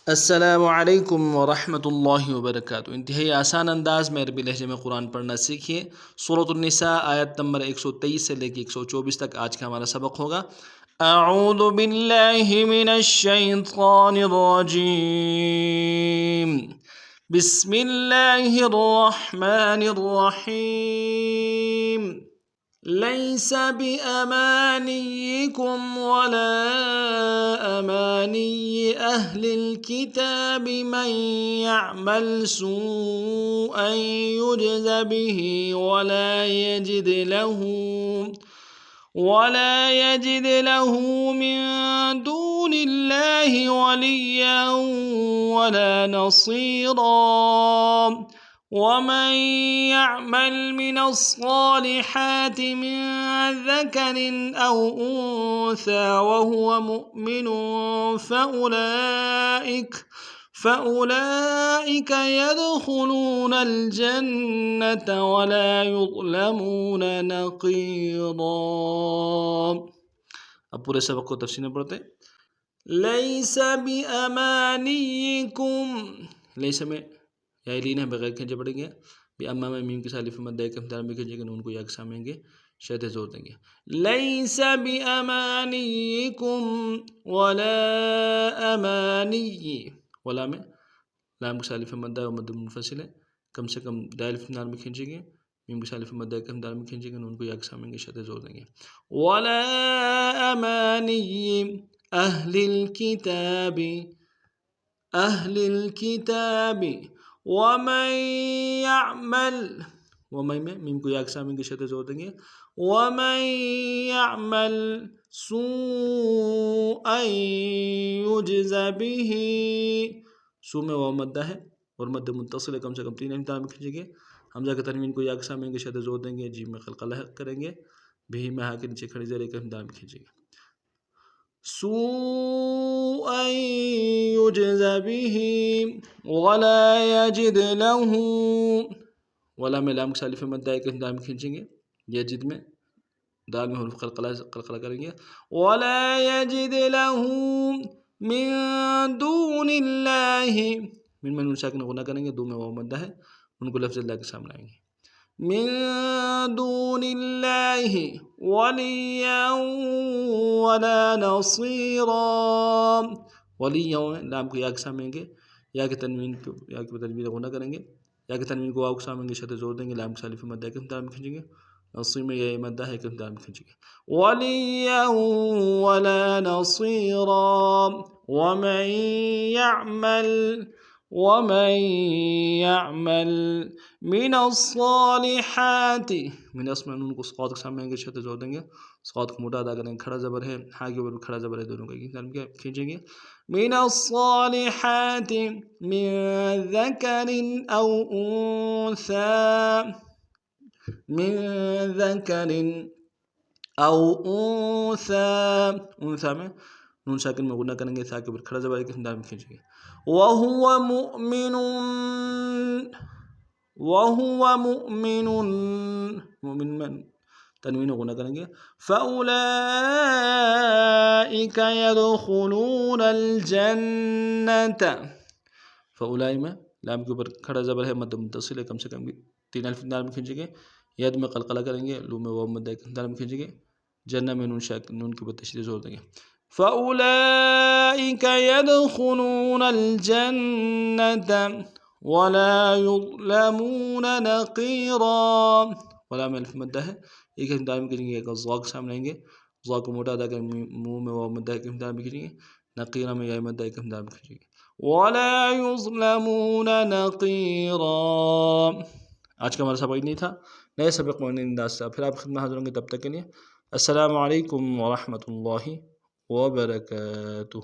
السلام علیکم ورحمۃ اللہ وبرکاتہ۔ انتہائی آسان انداز میں عربی لہجے میں قرآن پڑھنا سیکھیے۔ سورۃ النساء آیت نمبر 123 سے لے کے 124 تک آج کا ہمارا سبق ہوگا۔ اعوذ باللہ من الشیطان الرجیم، بسم اللہ الرحمن الرحیم۔ ليس بأمانيكم ولا أماني أهل الكتاب من يعمل سوءا يجز به ولا يجد له من دون الله وليا ولا نصيرا، ومن يعمل من الصالحات من ذكر أو أنثى وهو مؤمن فأولئك يدخلون الجنة ولا يظلمون نقيرا۔ اب پورے سبق کو تفصیل میں پڑھتے ہیں۔ لیس بأمانیکم، لیس میں یا لین ہے بغیر کھینچے پڑیں گے، بھی اما میں میم کے ساتھ الف مد ایک امتحان میں کھینچے گے، نون کو یا کے سامنے گے، شد زور دیں گے۔ لیس بأمانیکم ولا امانی، ولا میں لام کے ساتھ الف مد و مد منفصل ہے، کم سے کم دال الف امتحان میں کھینچیں گے، میم کے ساتھ الف مد ایک امتحان میں کھینچیں گے، نون کو یا کے سامنے گے، شد زور دیں گے۔ ولا امانی اہل الکتاب ومن يعمل، ومن میں میم کو یا کے سامنے گے، شد زور دیں گے۔ ومن يعمل سوءا يجز به، سو میں واو مدہ ہے اور مد متصل ہے، کم سے کم 3 امتحان میں کھینچیں گے، حمزہ کے تنوین کو یا کے سامنے گے، شد زور دیں گے، جیم میں قلقلہ کریں گے، بھی میں ہا کے نیچے کھڑی زیر ایک امتحان میں کھینچیں گے۔ سوءا يجز به ولا يجد له، ولا میں لام کے سالف مدہ ایک امتحان میں کھینچیں گے، یجد میں دال میں حروف قلقلہ کریں گے۔ ولا يجد له من دون اللہ، من نون ساکن غنہ کریں گے، دو میں واو مدہ ہے، ان کو لفظ اللہ کے سامنے آئیں گے۔ من دون اللہ ولیا ولا نصیرا، ولیا لام کو یا کے سامنے گے، یا کے تنوین غنہ کریں گے، یا کے تنوین کو واو کے سامنے گے، شد زور دیں گے، لام کے سالف مدہ ایک امتحان میں کھینچیں گے، نصیر میں یہ مدہ ہے ایک امتحان میں کھینچیں گے۔ ولیا ولا نصیرا، ومن يعمل من الصالحات، من اسم نون کو صاد کے سامنے گے، شد زور دیں گے، صاد کو موٹا ادا کریں گے، کھڑا زبر ہے، ہا کے اوپر کھڑا زبر ہے، دونوں کو ایک امتحان میں کھینچیں گے۔ من الصالحات من ذکر او انثى، من ذکر او انثى میں نون ساکن میں غنہ کریں گے، سا کے اوپر کھڑا زبر ایک امتحان میں کھینچیں گے۔ وهو مؤمن، مؤمن میں تنوین غنہ کریں گے۔ فأولئک يدخلون الجنة، فأولئک میں لام کے اوپر کھڑا زبر ہے، مد متصل ہے، کم سے کم 3 الف امتحان میں کھینچیں گے، ید میں قلقلہ کریں گے، لو میں واو مدہ ایک امتحان میں کھینچیں گے، جنہ میں نون کے اوپر تشدید زور دیں گے۔ فأولئک يدخلون الجنة ولا يظلمون نقیرا، ولا میں الف مدہ ہے، ایک امتحان میں کھینچیں گے، ایک ضا کے سامنے آئیں گے، ضا کو موٹا ادا کر منہ میں واو مدہ ایک امتحان میں کھینچیں گے، نقیرہ میں یا مدہ ایک امتحان میں کھینچیں گے۔ ولا يظلمون نقیرا۔ آج کا ہمارا سبق نہیں تھا، نئے سبق میں انداز سے پھر آپ خدمت حاضر ہوں گے، تب تک کے لیے السلام علیکم ورحمۃ اللہ وبرکاتہ۔